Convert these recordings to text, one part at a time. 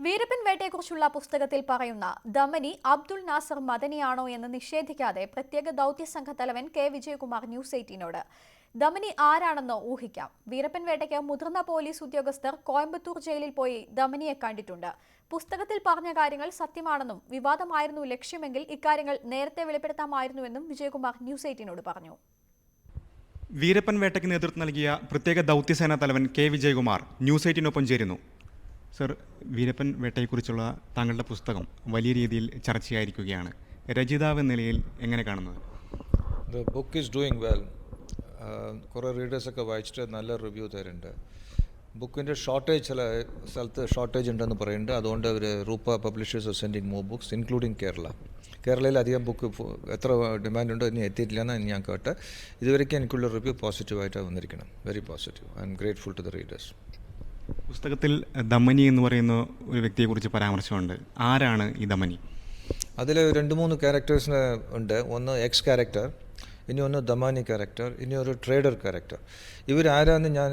വീരപ്പൻ വേട്ടയെക്കുറിച്ചുള്ള പുസ്തകത്തിൽ പറയുന്ന ദമനി അബ്ദുൾ നാസർ മദനിയാണോ എന്ന് നിഷേധിക്കാതെ പ്രത്യേക ദൗത്യസംഘ തലവൻ കെ വിജയകുമാർ ന്യൂസ് 18നോട് ദമനി ആരാണെന്ന് ഊഹിക്കാം. വീരപ്പൻ വേട്ടയ്ക്ക് മുതിർന്ന പോലീസ് ഉദ്യോഗസ്ഥർ കോയമ്പത്തൂർ ജയിലിൽ പോയി ദമനിയെ കണ്ടിട്ടുണ്ട്. പുസ്തകത്തിൽ പറഞ്ഞ കാര്യങ്ങൾ സത്യമാണെന്നും വിവാദമായിരുന്നു ലക്ഷ്യമെങ്കിൽ ഇക്കാര്യങ്ങൾ നേരത്തെ വെളിപ്പെടുത്താമായിരുന്നുവെന്നും വിജയകുമാർ ന്യൂസ് 18നോട് പറഞ്ഞു. വീരപ്പൻ വേട്ടയ്ക്ക് നേതൃത്വം നൽകിയ പ്രത്യേക ദൗത്യസേനാ തലവൻ കെ വിജയകുമാർ ന്യൂസ് 18നൊപ്പം ചേരുന്നു. സർ, വീരപ്പൻ വേട്ടയെക്കുറിച്ചുള്ള താങ്കളുടെ പുസ്തകം വലിയ രീതിയിൽ ചർച്ചയായിരിക്കുകയാണ്. രചയിതാവ് എന്ന നിലയിൽ എങ്ങനെ കാണുന്നത്? The book is doing well. കുറേ റീഡേഴ്സൊക്കെ വായിച്ചിട്ട് നല്ല റിവ്യൂ തരുന്നുണ്ട്. ബുക്കിൻ്റെ ഷോർട്ടേജ് ചില സ്ഥലത്ത് ഷോർട്ടേജ് ഉണ്ടെന്ന് പറയുന്നുണ്ട്. അതുകൊണ്ട് അവർ Rupa publishers are sending more books including കേരളയിൽ അധികം ബുക്ക് എത്ര ഡിമാൻഡ് ഉണ്ടോ ഇനി എത്തിയിട്ടില്ലെന്ന് ഞാൻ കേട്ട്. ഇതുവരെയ്ക്ക് എനിക്കുള്ള റിവ്യൂ പോസിറ്റീവായിട്ടാണ് വന്നിരിക്കണം. Very positive. I am grateful to the readers. പുസ്തകത്തിൽ ദമനി എന്ന് പറയുന്ന ഒരു വ്യക്തിയെക്കുറിച്ച് പരാമർശമുണ്ട്. ആരാണ് ഈ ദമനി? അതിൽ 2-3 ക്യാരക്ടേഴ്സിന് ഉണ്ട്. ഒന്ന് എക്സ് ക്യാരക്ടർ, ഇനി ഒന്ന് ദമാനി ക്യാരക്ടർ, ഇനി ഒരു ട്രേഡർ ക്യാരക്ടർ. ഇവരാരാന്ന് ഞാൻ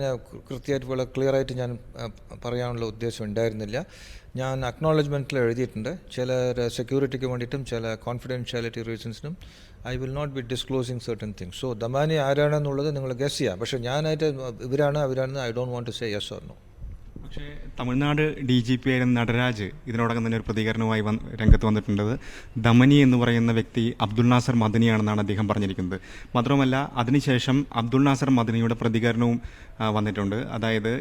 കൃത്യമായിട്ട് വളരെ ക്ലിയറായിട്ട് ഞാൻ പറയാനുള്ള ഉദ്ദേശം ഉണ്ടായിരുന്നില്ല. ഞാൻ അക്നോളജ്മെൻറ്റിൽ എഴുതിയിട്ടുണ്ട്. ചില സെക്യൂരിറ്റിക്ക് വേണ്ടിയിട്ടും ചില കോൺഫിഡൻഷ്യാലിറ്റി റീസൺസിനും I will not be disclosing certain things. So Damani ആരാണെന്നുള്ളത് നിങ്ങൾ ഗസ് ചെയ്യാം. പക്ഷേ ഞാനായിട്ട് അവരാണെന്ന് I don't want to say yes or no. പക്ഷേ തമിഴ്നാട് DGP ആയിരുന്ന നടരാജ് ഇതിനോടകം തന്നെ ഒരു പ്രതികരണവുമായി രംഗത്ത് വന്നിട്ടുള്ളത് ദമനി എന്ന് പറയുന്ന വ്യക്തി അബ്ദുൾ നാസർ മദനിയാണെന്നാണ് അദ്ദേഹം പറഞ്ഞിരിക്കുന്നത്. മാത്രമല്ല, അതിനുശേഷം അബ്ദുൾ നാസർ മദനിയുടെ പ്രതികരണവും വന്നിട്ടുണ്ട്. അതായത്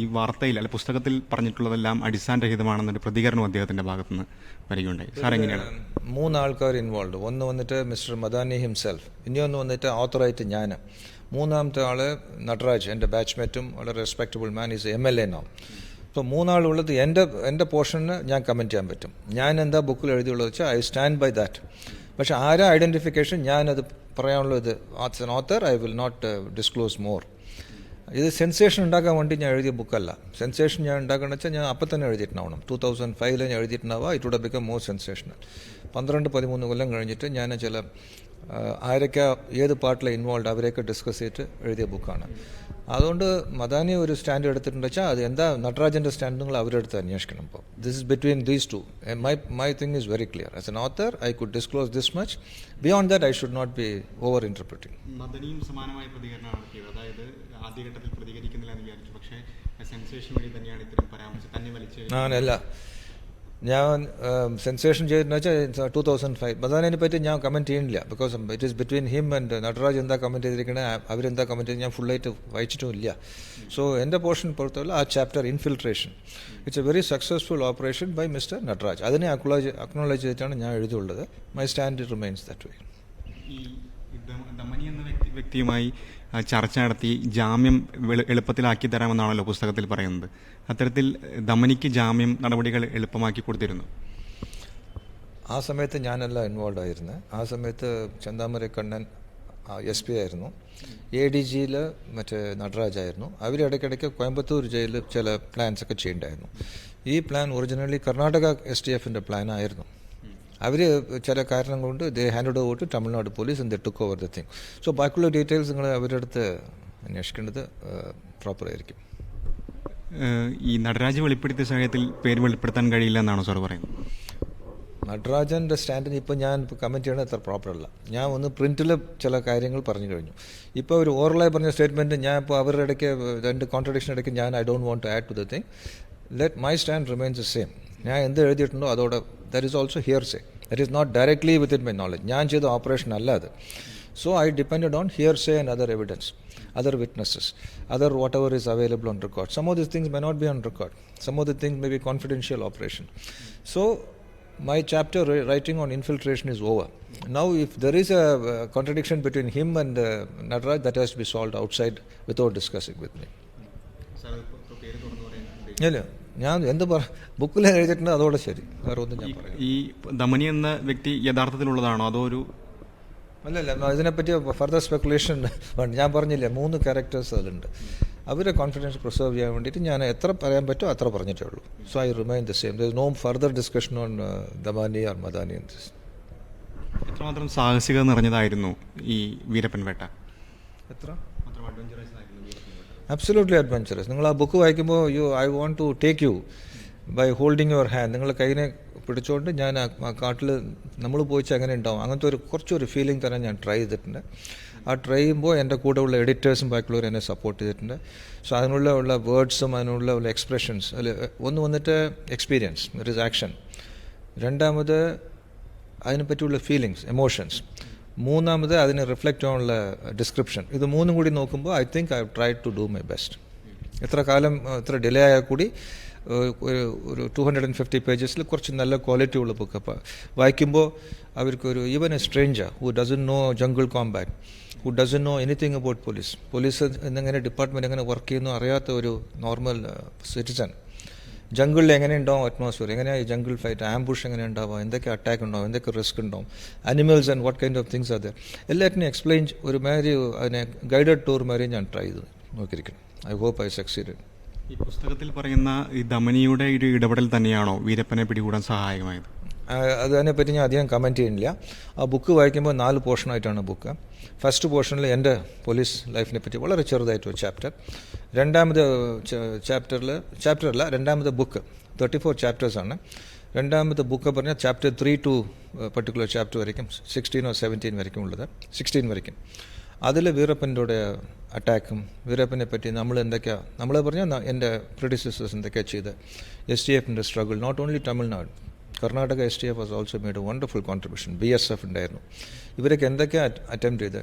ഈ വാർത്തയിൽ അല്ലെ പുസ്തകത്തിൽ പറഞ്ഞിട്ടുള്ളതെല്ലാം അടിസ്ഥാനരഹിതമാണെന്നൊരു പ്രതികരണവും അദ്ദേഹത്തിൻ്റെ ഭാഗത്തുനിന്ന് വരികയുണ്ടായി. സാർ, എങ്ങനെയാണ്? 3 ആൾക്കാർ ഇൻവോൾവ്. ഒന്ന് വന്നിട്ട് മിസ്റ്റർ മദാനി ഹിംസെൽഫ്, ഇനിയൊന്ന് വന്നിട്ട് ഓത്തറായിട്ട് ഞാൻ, മൂന്നാമത്തെ ആൾ നടരാജ്, എൻ്റെ ബാച്ച്മേറ്റും വളരെ respectable man, is MLA no. അപ്പോൾ 3 ആളുള്ളത് എൻ്റെ പോർഷന് ഞാൻ കമൻറ്റ് ചെയ്യാൻ പറ്റും. ഞാൻ എന്താ ബുക്കിൽ എഴുതിയുള്ളത് വെച്ചാൽ ഐ സ്റ്റാൻഡ് ബൈ ദാറ്റ്. പക്ഷേ ആരാ ഐഡൻറ്റിഫിക്കേഷൻ ഞാനത് പറയാനുള്ളത് as an author I will not disclose more. ഇത് സെൻസേഷൻ ഉണ്ടാക്കാൻ വേണ്ടി ഞാൻ എഴുതിയ ബുക്കല്ല. സെൻസേഷൻ ഞാൻ ഉണ്ടാക്കുകയെന്ന് വെച്ചാൽ ഞാൻ അപ്പം തന്നെ എഴുതിയിട്ടുണ്ടാവണം. 2005 ഞാൻ എഴുതിയിട്ടുണ്ടാവുക. It would become more sensational. 12-13 കൊല്ലം കഴിഞ്ഞിട്ട് ഞാൻ ചില ആരൊക്കെ ഏത് പാർട്ടിലെ ഇൻവോൾവ് അവരെയൊക്കെ ഡിസ്കസ് ചെയ്തിട്ട് എഴുതിയ ബുക്കാണ്. അതുകൊണ്ട് മദാനി ഒരു സ്റ്റാൻഡ് എടുത്തിട്ടുണ്ട് വെച്ചാൽ അത് എന്താ നടരാജൻ്റെ സ്റ്റാൻഡ് നിങ്ങൾ അവരെടുത്ത് അന്വേഷിക്കണം. ഇപ്പോൾ this is between these two. My thing is very clear. As an author I could disclose this much. Beyond that I should not be over interpreting. മദനിയും സമാനമായ പ്രതികരണം നടത്തിയത്. അതായത് ആദ്യഘട്ടത്തിൽ പ്രതികരിക്കുന്നില്ല എന്ന് വിചാരിച്ചു. പക്ഷേ സെൻസേഷൻ വഴി തന്നെയാണ് ഇത്തരം പരാമർശം തന്നെ വലിച്ചു. ഞാനല്ല, ഞാൻ സെൻസേഷൻ ചെയ്തെന്ന് വെച്ചാൽ 2005. മദാനിനെ പറ്റി ഞാൻ കമൻറ്റ് ചെയ്യുന്നില്ല. Because it is between him and Nataraj എന്താ കമൻറ്റ് ചെയ്തിരിക്കണേ, അവരെന്താ കമൻറ്റ് ചെയ്ത് ഞാൻ ഫുള്ളായിട്ട് വായിച്ചിട്ടും ഇല്ല. സോ എൻ്റെ പോർഷൻ പുറത്തുള്ള ആ chapter infiltration, it's a very successful operation by mister Nataraj. അതിനെ അക്നോളജ് ചെയ്തിട്ടാണ് ഞാൻ എഴുതിയുള്ളത്. My stand remains that way. ഈ ദമനി എന്ന വ്യക്തിയുമായി ചർച്ച നടത്തി ജാമ്യം എളുപ്പത്തിലാക്കി തരാമെന്നാണല്ലോ പുസ്തകത്തിൽ പറയുന്നത്. അത്തരത്തിൽ ദമനിക്ക് ജാമ്യം നടപടികൾ എളുപ്പമാക്കി കൊടുത്തിരുന്നു. ആ സമയത്ത് ഞാനല്ല ഇൻവോൾവ് ആയിരുന്നത്. ആ സമയത്ത് ചെന്താമര കണ്ണൻ SP ആയിരുന്നു. ADGയിൽ മറ്റേ നടരാജായിരുന്നു. അവർ ഇടയ്ക്കിടയ്ക്ക് കോയമ്പത്തൂർ ജയിലിൽ ചില പ്ലാൻസൊക്കെ ചെയ്യണ്ടായിരുന്നു. ഈ പ്ലാൻ ഒറിജിനലി കർണാടക STFൻ്റെ പ്ലാനായിരുന്നു. അവർ ചില കാരണം കൊണ്ട് they hand over to Tamil Nadu police and they took over the thing. So ബാക്കിയുള്ള ഡീറ്റെയിൽസ് നിങ്ങൾ അവരുടെ അടുത്ത് അന്വേഷിക്കേണ്ടത് പ്രോപ്പറായിരിക്കും. ഈ നടരാജ് വെളിപ്പെടുത്തിയ സാഹചര്യത്തിൽ പേര് വെളിപ്പെടുത്താൻ കഴിയില്ല എന്നാണോ സാർ പറയുന്നത്? നടരാജൻ്റെ സ്റ്റാൻഡിന് ഇപ്പോൾ ഞാൻ കമൻറ്റ് ചെയ്യണത് അത്ര പ്രോപ്പറല്ല. ഞാൻ ഒന്ന് പ്രിൻറ്റിൽ ചില കാര്യങ്ങൾ പറഞ്ഞു കഴിഞ്ഞു. ഇപ്പോൾ ഒരു ഓറലായി പറഞ്ഞ സ്റ്റേറ്റ്മെൻറ്റ് ഞാൻ ഇപ്പോൾ അവരുടെ ഇടയ്ക്ക് 2 കോൺട്രഡിക്ഷൻ ഇടയ്ക്ക് ഞാൻ I don't want to add to the thing. Let my stand remains the same. ഞാൻ എന്ത് എഴുതിയിട്ടുണ്ടോ അതോടെ that is also hearsay. That is not directly within my knowledge. ഞാൻ ചെയ്ത ഓപ്പറേഷൻ അല്ല അത്. So I depended on hearsay and other evidence, other witnesses, other whatever is available on record. Some of these things may not be on record. Some of the things may be confidential operation. So my chapter writing on infiltration is over. Now if there is a contradiction between him and Nataraj, that has to be solved outside without discussing with me. ഇല്ല, ഞാൻ എന്ത് ബുക്കിൽ എഴുതിയിട്ടുണ്ട് അതോടെ ശരി. വേറെ ഒന്നും ഞാൻ പറയാം. ഈ ദമനി എന്ന വ്യക്തി യഥാർത്ഥത്തിലുള്ളതാണോ അതോ ഒരു അല്ലല്ല, ഇതിനെപ്പറ്റി ഫർദർ സ്പെക്കുലേഷൻ വേണ്ട. ഞാൻ പറഞ്ഞില്ലേ 3 ക്യാരക്ടേഴ്സ് അതിലുണ്ട്. അവരെ കോൺഫിഡൻസ് പ്രിസർവ് ചെയ്യാൻ വേണ്ടിയിട്ട് ഞാൻ എത്ര പറയാൻ പറ്റുമോ അത്ര പറഞ്ഞിട്ടേ ഉള്ളൂ. So I remain the same. There is no further discussion on Damani or Madani in this. എത്രമാത്രം സാഹസികത നിറഞ്ഞതായിരുന്നു ഈ വീരപ്പൻ വേട്ട? മാത്രം അഡ്വഞ്ചറസ് ആയിരുന്നു വീരപ്പൻ വേട്ട. Absolutely adventurous. നിങ്ങൾ ആ ബുക്ക് വായിക്കുമ്പോൾ I want to take you by holding your hand, നിങ്ങളുടെ കൈനെ പിടിച്ചുകൊണ്ട് ഞാൻ ആ കാട്ടിൽ നമ്മൾ പോയിച്ച് എങ്ങനെ ഉണ്ടാവും അങ്ങനത്തെ കുറച്ചൊരു ഫീലിംഗ് തരാൻ ഞാൻ ട്രൈ ചെയ്തിട്ടുണ്ട്. ആ ട്രൈ ചെയ്യുമ്പോൾ എൻ്റെ കൂടെ ഉള്ള എഡിറ്റേഴ്സും ബാക്കിയുള്ളവർ എന്നെ സപ്പോർട്ട് ചെയ്തിട്ടുണ്ട്. സോ അതിനുള്ള വേർഡ്സും അതിനുള്ള എക്സ്പ്രഷൻസ് അതിൽ വന്നിട്ട് എക്സ്പീരിയൻസ്, ഇറ്റ് ഈസ് ആക്ഷൻ. രണ്ടാമത് അതിനെപ്പറ്റിയുള്ള ഫീലിങ്സ്, എമോഷൻസ്. മൂന്നാമത് അതിനെ റിഫ്ലക്റ്റ് ചെയ്യാനുള്ള ഡിസ്ക്രിപ്ഷൻ. ഇത് മൂന്നും കൂടി നോക്കുമ്പോൾ I think I have tried to do my best. എത്ര ഡിലേ ആയാൽ കൂടി ഒരു 250 പേജസിൽ കുറച്ച് നല്ല ക്വാളിറ്റി ഉള്ള ബുക്ക്. അപ്പോൾ വായിക്കുമ്പോൾ അവർക്കൊരു even A stranger who doesn't know jungle Kombat, who doesn't know anything about police എന്നെങ്ങനെ ഡിപ്പാർട്ട്മെൻറ്റ് എങ്ങനെ വർക്ക് ചെയ്യുന്നു അറിയാത്ത ഒരു നോർമൽ സിറ്റിസൺ ജംഗിളിൽ എങ്ങനെ ഉണ്ടാവും അറ്റ്മോസ്ഫിയർ, എങ്ങനെയാണ് ഈ ജംഗിൾ ഫൈറ്റ്, ആംബുഷ് എങ്ങനെ ഉണ്ടാവുക, എന്തൊക്കെ അറ്റാക്ക് ഉണ്ടാവും, എന്തൊക്കെ റിസ്ക് ഉണ്ടാവും, animals and what kind of things അത് എല്ലാറ്റിനും എക്സ്പ്ലെയിൻ ഒരുമാതിരി അതിനെ ഗൈഡഡ് ടൂർ മാതിരി ഞാൻ ട്രൈ ചെയ്ത് നോക്കിയിരിക്കണം. I hope I succeeded. ഈ പുസ്തകത്തിൽ പറയുന്ന ഈ ദമനിയുടെ ഒരു ഇടപെടൽ തന്നെയാണോ വീരപ്പനെ പിടികൂടാൻ സഹായകമായത്? അതിനെപ്പറ്റി ഞാൻ അധികം കമൻറ്റ് ചെയ്യുന്നില്ല. ആ ബുക്ക് വായിക്കുമ്പോൾ 4 പോർഷനായിട്ടാണ് ബുക്ക്. ഫസ്റ്റ് പോർഷനിൽ എൻ്റെ പോലീസ് ലൈഫിനെ പറ്റി വളരെ ചെറുതായിട്ടൊരു ചാപ്റ്റർ. രണ്ടാമത് രണ്ടാമത്തെ ബുക്ക് 34 ചാപ്റ്റേഴ്സാണ്. രണ്ടാമത്തെ ബുക്ക് പറഞ്ഞാൽ ചാപ്റ്റർ 3 to പർട്ടിക്കുലർ ചാപ്റ്റർ വരയ്ക്കും, 16 or 17 വരയ്ക്കും ഉള്ളത്, 16 വരയ്ക്കും. അതിൽ വീരപ്പൻ്റെ അറ്റാക്കും വീരപ്പനെ പറ്റി നമ്മൾ പറഞ്ഞാൽ എൻ്റെ പ്രിഡിസസേഴ്സ് എന്തൊക്കെയാണ് ചെയ്ത്, STFൻ്റെ struggle, not only Tamil Nadu, Karnataka STF was also made a wonderful contribution, BSF ഉണ്ടായിരുന്നു. ഇവരൊക്കെ എന്തൊക്കെയാണ് അറ്റംപ്റ്റ് ചെയ്ത്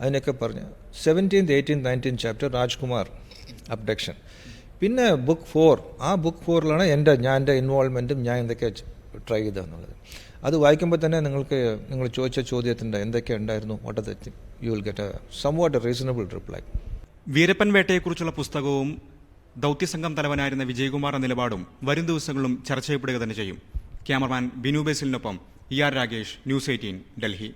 അതിനൊക്കെ പറഞ്ഞ് 17th, 18th, 19th chapter Rajkumar abduction. പിന്നെ ബുക്ക് 4, ആ ബുക്ക് 4ലാണ് എൻ്റെ ഇൻവോൾവ്മെൻറ്റും ഞാൻ എന്തൊക്കെയാണ് ട്രൈ ചെയ്തതെന്നുള്ളത്. അത് വായിക്കുമ്പോൾ തന്നെ നിങ്ങൾ ചോദിച്ച ചോദ്യത്തിൻ്റെ എന്തൊക്കെ ഉണ്ടായിരുന്നു, what are the thing, you will get a somewhat a reasonable reply. Veerappan വേട്ടയെക്കുറിച്ചുള്ള പുസ്തകവും ദൗത്യസംഘം തലവനായിരുന്ന വിജയകുമാർ എന്ന നിലപാടും വരും ദിവസങ്ങളിലും ചർച്ച ചെയ്യപ്പെടുക തന്നെ ചെയ്യും. ക്യാമറമാൻ ബിനു ബേസിലിനൊപ്പം ER രാഗേഷ്, ന്യൂസ് 18, ഡൽഹി.